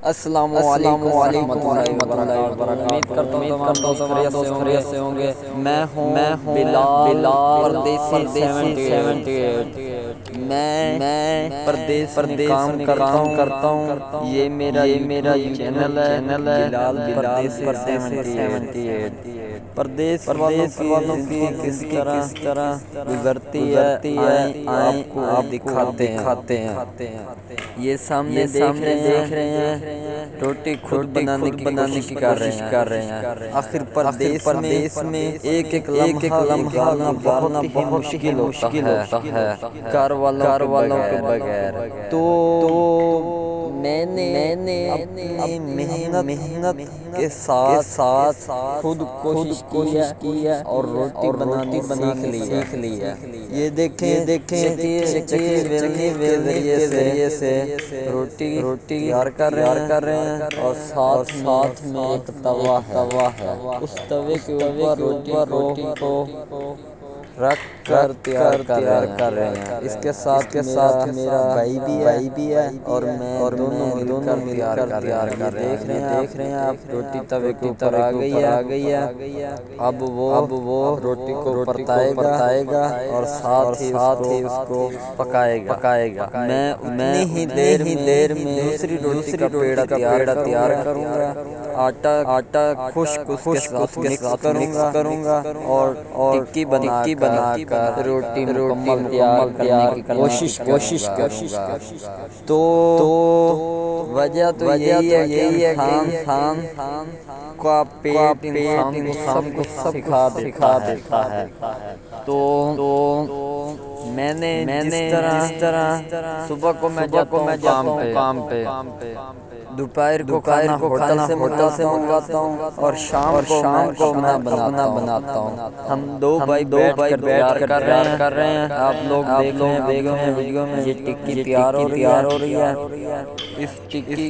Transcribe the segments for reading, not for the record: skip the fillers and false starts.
السلام علیکم ورحمۃ اللہ وبرکاتہ۔ امید کرتا ہوں تمام خیریت سے ہوں گے۔ میں ہوں بلال پردیسی 78۔ میں پردیس میں کام کرتا ہوں۔ یہ میرا چینل ہے بلال پردیسی 78۔ پردیس والوں کی کس طرح گزرتی ہے آپ کو دکھاتے ہیں۔ یہ سامنے دیکھ رہے ہیں روٹی خود بنانے کی کوشش کر رہے ہیں۔ آخر پردیس میں ایک لمحہ گزارنا بہت ہی مشکل ہوتا ہے گھر والوں کے بغیر۔ تو میں نے اپنی محنت کے ساتھ خود کوشش کی ہے اور روٹی بنانی سیکھ لی ہے۔ یہ دیکھیں چکی کے ذریعے سے روٹی تیار کر رہے ہیں اور ساتھ میں ایک توا ہے۔ اس توے کے اوپر روٹی کو رکھ کر تیار کر رہے ہیں۔ اس کے ساتھ میرا بھائی بھی ہے اور میں دونوں مل کر تیار کر رہے ہیں۔ دیکھ رہے ہیں آپ روٹی توے کے اوپر آ گئی ہے۔ اب وہ روٹی کو پرتائے گا اور ساتھ ہی اس کو پکائے گا۔ میں اتنی ہی دیر میں دوسری روٹی کا پیڑا تیار کروں گا۔ آٹا خشک کے ساتھ مکس کروں گا اور ٹکی بنا کر روٹی مکمل تیار کرنے کی کوشش کروں گا۔ تو وجہ یہی ہے انسان کا پیٹ انسان کو سب کچھ سکھا دیتا ہے۔ تو میں نے جس طرح صبح کو میں جاتا ہوں کام پہ، دوپہر کو کھانا ہوٹل سے منگواتا ہوں اور شام کو میں بناتا ہوں۔ ہم دو بھائی بیٹھ کر تیار کر رہے ہیں۔ آپ لوگ دیکھ رہے ہیں ویڈیو میں یہ ٹکی تیار ہو رہی ہے۔ اس ٹکی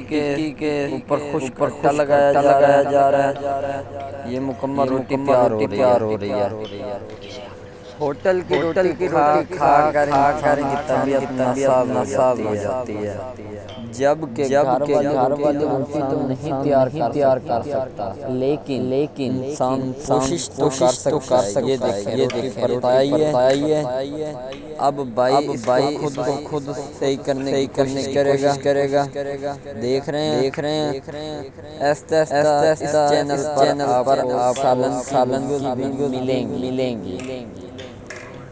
کے اوپر خشک آٹا لگایا جا رہا ہے۔ یہ مکمل روٹی تیار ہو رہی ہے۔ ہوٹل کی روٹی کھا کر کی طبیعت ناساز ہو جاتی ہے۔ جبکہ گھر والی روٹی تو نہیں تیار کر سکتا، لیکن انسان کوشش تو کر سکتا ہے۔ یہ دیکھیں پرتائی ہے۔ اب بھائی خود صحیح کرنے کی کوشش کرے گا۔ دیکھ رہے ہیں ایسے اس چینل پر آپ سالن ملیں گی۔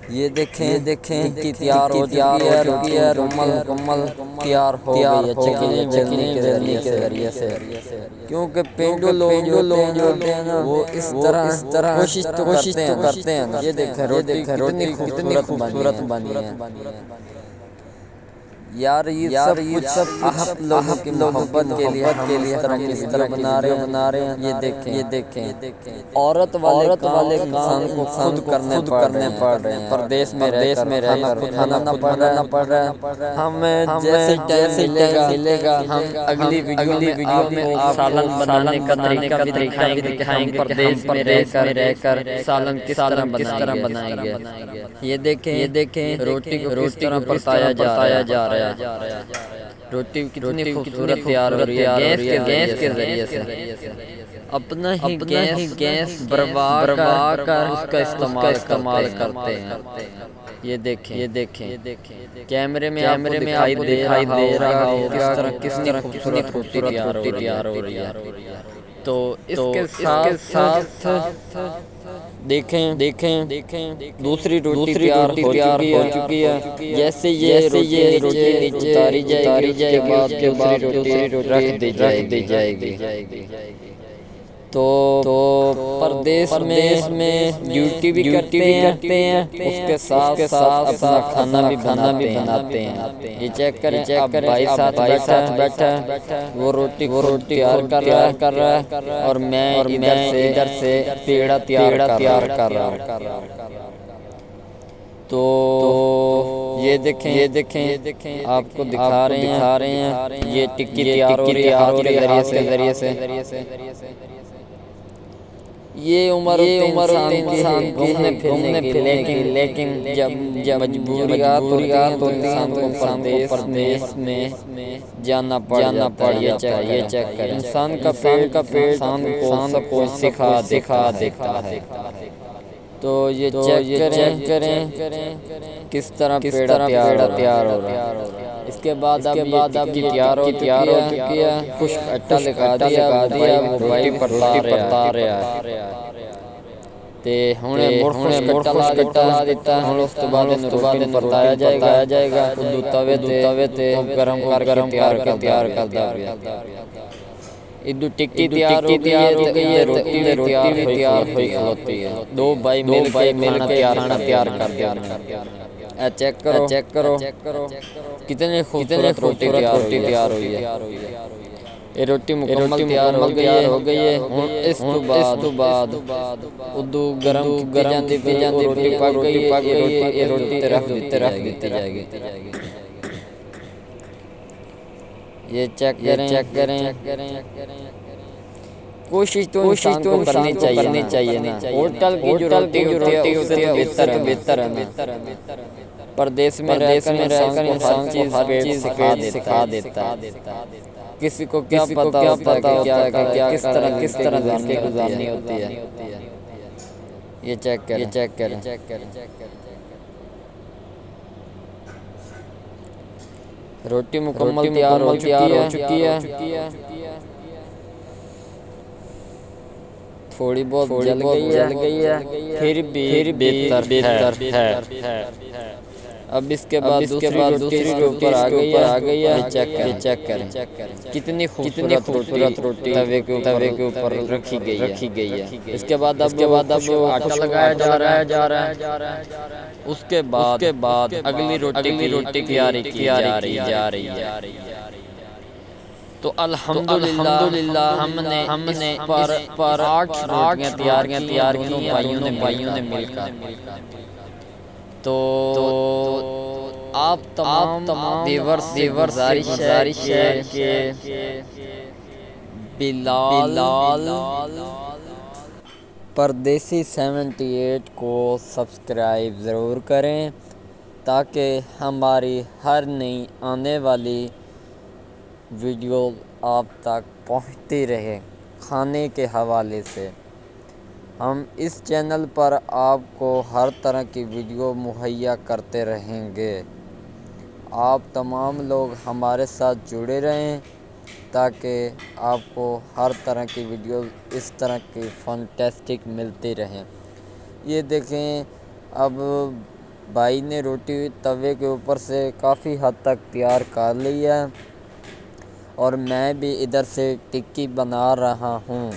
یہ دیکھیں ٹکی تیار ہو چکی ہے، مکمل تیار ہو گئی ہے چکنے کے ذریعے سے۔ کیونکہ پینڈو لوگ جو ہوتے ہیں نا وہ اس طرح کوشش تو کرتے ہیں۔ یہ دیکھیں روٹی کتنی خوبصورت بنی ہے۔ یار یہ سب آپ لوگوں کی محبت کے لیے اس طرح بنا رہے ہیں۔ یہ دیکھیں عورت والے انسان کو خود کرنے پڑ رہے ہیں۔ پردیس میں کھانا پڑ رہا ہے۔ ہمیں جیسے ٹائم ملے گا ہم اگلی ویڈیو میں آپ سالن بنانے کا طریقہ بھی دکھائیں گے۔ پردیس میں رہ کر سالن کس طرح بنائیں گے۔ یہ دیکھیں روٹی کو کس طرح پرتایا جا رہا ہے۔ روٹی کتنی خوبصورت تیار ہو رہی ہے گیس کے ذریعے سے۔ اپنا ہی گیس بروا کر اس کا استعمال کرتے ہیں۔ یہ دیکھیں کیمرے میں دکھائی دے رہا ہو کس طرح خوبصورت روٹی تیار ہو رہی ہے۔ تو اس کے ساتھ دیکھیں دوسری روٹی تیار ہو چکی ہے۔ جیسے یہ روٹی نیچے اتاری جائے گی کے بعد دوسری روٹی رکھ دی جائے گی۔ تو پردیس میں ڈیوٹی بھی کرتے ہیں، اس کے ساتھ اپنا کھانا بھی بناتے ہیں۔ یہ چیک کریں بھائی ساتھ بیٹھا وہ روٹی تیار کر رہا ہے اور میں ادھر سے پیڑا تیار کر رہا ہوں۔ تو یہ دیکھیں آپ کو دکھا رہے ہیں یہ ٹکی تیار ہو رہی ہے ہاتھ کے ذریعے سے۔ یہ عمر انسان گھومنے پھرنے کی، لیکن جب مجبوریات ہوتی ہیں تو انسان کو پردیس میں جانا پڑ جاتا ہے۔ یہ چیک کریں، انسان کا پیٹ انسان کو سب کچھ سکھا دیتا ہے۔ تو یہ چیک کریں کس طرح پیڑا تیار ہو رہا ہے۔ اس کے بعد اب یہ تیار ہو چکی ہے، خشک آٹا لگا دیا، وہ بھائی پرتا رہا ہے۔ تے ہنے خشک آٹا لا دیتا ہے۔ اس کے بعد روٹی پرتایا جائے گا، توے تے گرم کر کے تیار کر دیا گیا۔ ادو ٹکی تیار ہو گئی ہے، روٹی بھی تیار ہوتی ہے۔ دو بھائی مل کے کھانا تیار کر دیا۔ چیک کرو کتنے خوبصورت روٹی تیار ہوئی ہے۔ یہ روٹی مکمل تیار ہو گئی ہے۔ اس تو بعد ادو گرم جاندی روٹی پک گئی ہے، یہ روٹی رکھ دیتی جائے گی۔ یہ چیک کریں، کوشش تو انسان کو کرنی چاہیے نا۔ ہوٹل کی جو روٹی ہوتی ہے اس سے تو بہتر ہے نا۔ پردیس میں رہ کر انسان کو ہر چیز سکھا دیتا ہے۔ کسی کو کیا پتا ہوتا ہے کہ کس طرح زندگی گزارنی ہوتی ہے۔ یہ چیک کریں۔ روٹی مکمل تیار ہو چکی ہے۔ تھوڑی بہت جل گئی ہے، پھر بھی بہتر ہے۔ اب اس کے بعد دوسری روٹی کے اوپر آ گئی ہے۔ چیک کریں کتنی خوبصورت روٹی توے کے اوپر رکھی گئی ہے۔ اس کے بعد آٹا لگایا جا رہا ہے۔ اس کے بعد اگلی روٹی کی تیاری کی جا رہی ہے۔ تو الحمدللہ ہم نے پر 8 روٹیاں تیار کی بھائیوں نے مل کر۔ تو آپ تمام ویورز سے گزارش ہے کہ بلال پردیسی 78 کو سبسکرائب ضرور کریں تاکہ ہماری ہر نئی آنے والی ویڈیو آپ تک پہنچتی رہے۔ کھانے کے حوالے سے ہم اس چینل پر آپ کو ہر طرح کی ویڈیو مہیا کرتے رہیں گے۔ آپ تمام لوگ ہمارے ساتھ جڑے رہیں تاکہ آپ کو ہر طرح کی ویڈیو اس طرح کی فنٹیسٹک ملتی رہیں۔ یہ دیکھیں اب بھائی نے روٹی توے کے اوپر سے کافی حد تک تیار کر لی ہے اور میں بھی ادھر سے ٹکی بنا رہا ہوں۔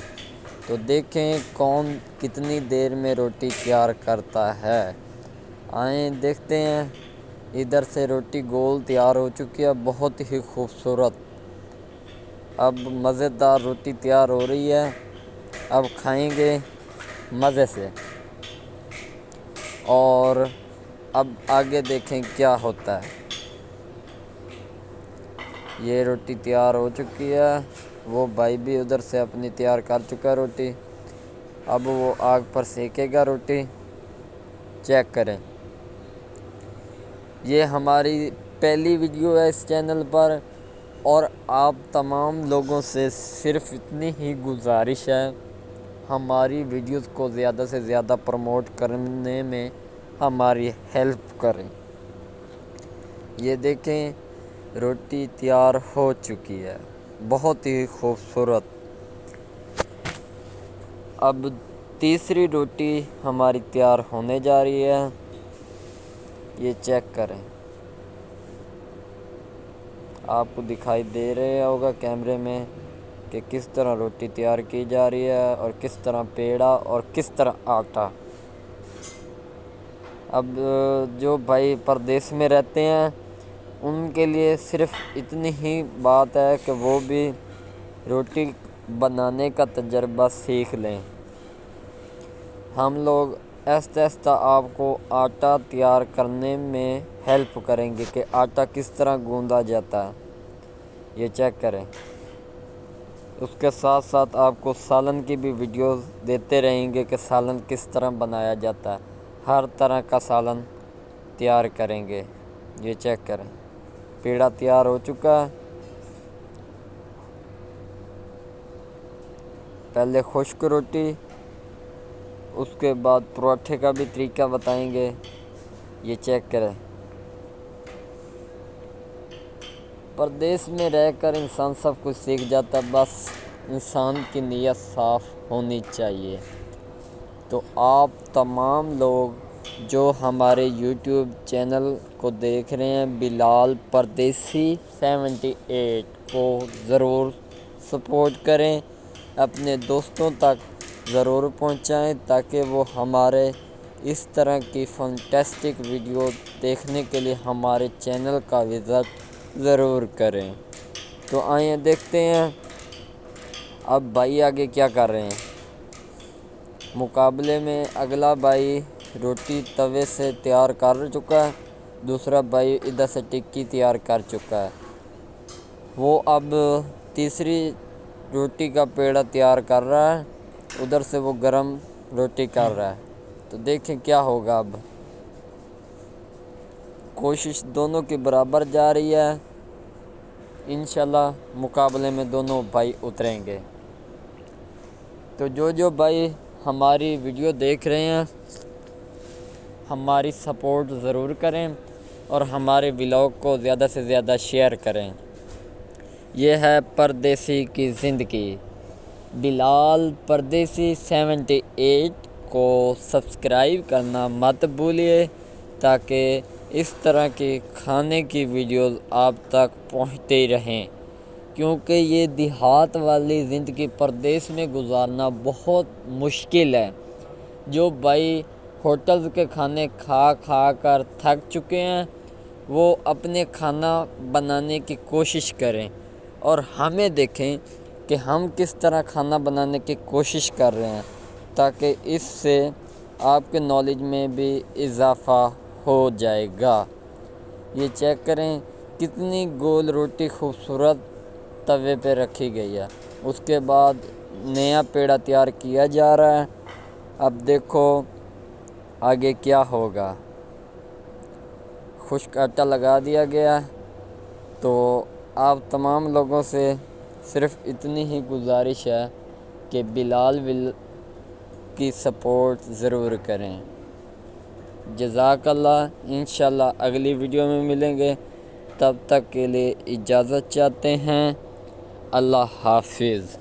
تو دیکھیں کون کتنی دیر میں روٹی تیار کرتا ہے۔ آئیں دیکھتے ہیں۔ ادھر سے روٹی گول تیار ہو چکی ہے، بہت ہی خوبصورت۔ اب مزیدار روٹی تیار ہو رہی ہے، اب کھائیں گے مزے سے اور اب آگے دیکھیں کیا ہوتا ہے۔ یہ روٹی تیار ہو چکی ہے، وہ بھائی بھی ادھر سے اپنی تیار کر چکا ہے روٹی۔ اب وہ آگ پر سیکے گا روٹی۔ چیک کریں، یہ ہماری پہلی ویڈیو ہے اس چینل پر اور آپ تمام لوگوں سے صرف اتنی ہی گزارش ہے، ہماری ویڈیوز کو زیادہ سے زیادہ پروموٹ کرنے میں ہماری ہیلپ کریں۔ یہ دیکھیں روٹی تیار ہو چکی ہے، بہت ہی خوبصورت۔ اب تیسری روٹی ہماری تیار ہونے جا رہی ہے۔ یہ چیک کریں، آپ کو دکھائی دے رہے ہوگا کیمرے میں کہ کس طرح روٹی تیار کی جا رہی ہے اور کس طرح پیڑا اور کس طرح آٹا۔ اب جو بھائی پردیس میں رہتے ہیں ان کے لیے صرف اتنی ہی بات ہے کہ وہ بھی روٹی بنانے کا تجربہ سیکھ لیں۔ ہم لوگ آہستہ آہستہ آپ کو آٹا تیار کرنے میں ہیلپ کریں گے کہ آٹا کس طرح گوندا جاتا ہے۔ یہ چیک کریں، اس کے ساتھ ساتھ آپ کو سالن کی بھی ویڈیوز دیتے رہیں گے کہ سالن کس طرح بنایا جاتا ہے، ہر طرح کا سالن تیار کریں گے۔ یہ چیک کریں، پیڑا تیار ہو چکا ہے۔ پہلے خشک روٹی، اس کے بعد پراٹھے کا بھی طریقہ بتائیں گے۔ یہ چیک کریں۔ پردیس میں رہ کر انسان سب کچھ سیکھ جاتا، بس انسان کی نیت صاف ہونی چاہیے۔ تو آپ تمام لوگ جو ہمارے یوٹیوب چینل کو دیکھ رہے ہیں، بلال پردیسی 78 کو ضرور سپورٹ کریں، اپنے دوستوں تک ضرور پہنچائیں تاکہ وہ ہمارے اس طرح کی فنٹیسٹک ویڈیو دیکھنے کے لیے ہمارے چینل کا وزٹ ضرور کریں۔ تو آئیں دیکھتے ہیں اب بھائی آگے کیا کر رہے ہیں۔ مقابلے میں اگلا بھائی روٹی توے سے تیار کر چکا ہے، دوسرا بھائی ادھر سے ٹکی تیار کر چکا ہے۔ وہ اب تیسری روٹی کا پیڑا تیار کر رہا ہے، ادھر سے وہ گرم روٹی کر رہا ہے۔ تو دیکھیں کیا ہوگا۔ اب کوشش دونوں کی برابر جا رہی ہے، انشاءاللہ مقابلے میں دونوں بھائی اتریں گے۔ تو جو بھائی ہماری ویڈیو دیکھ رہے ہیں، ہماری سپورٹ ضرور کریں اور ہمارے ولاگ کو زیادہ سے زیادہ شیئر کریں۔ یہ ہے پردیسی کی زندگی۔ بلال پردیسی 78 کو سبسکرائب کرنا مت بھولیے تاکہ اس طرح کی کھانے کی ویڈیوز آپ تک پہنچتے رہیں، کیونکہ یہ دیہات والی زندگی پردیس میں گزارنا بہت مشکل ہے۔ جو بھائی ہوٹلز کے کھانے کھا کر تھک چکے ہیں، وہ اپنے کھانا بنانے کی کوشش کریں اور ہمیں دیکھیں کہ ہم کس طرح کھانا بنانے کی کوشش کر رہے ہیں، تاکہ اس سے آپ کے نالج میں بھی اضافہ ہو جائے گا۔ یہ چیک کریں کتنی گول روٹی خوبصورت توے پہ رکھی گئی ہے۔ اس کے بعد نیا پیڑا تیار کیا جا رہا ہے۔ اب دیکھو آگے کیا ہوگا۔ خشک آٹا لگا دیا گیا۔ تو آپ تمام لوگوں سے صرف اتنی ہی گزارش ہے کہ بلال کی سپورٹ ضرور کریں۔ جزاک اللہ۔ انشاءاللہ اگلی ویڈیو میں ملیں گے، تب تک کے لیے اجازت چاہتے ہیں۔ اللہ حافظ۔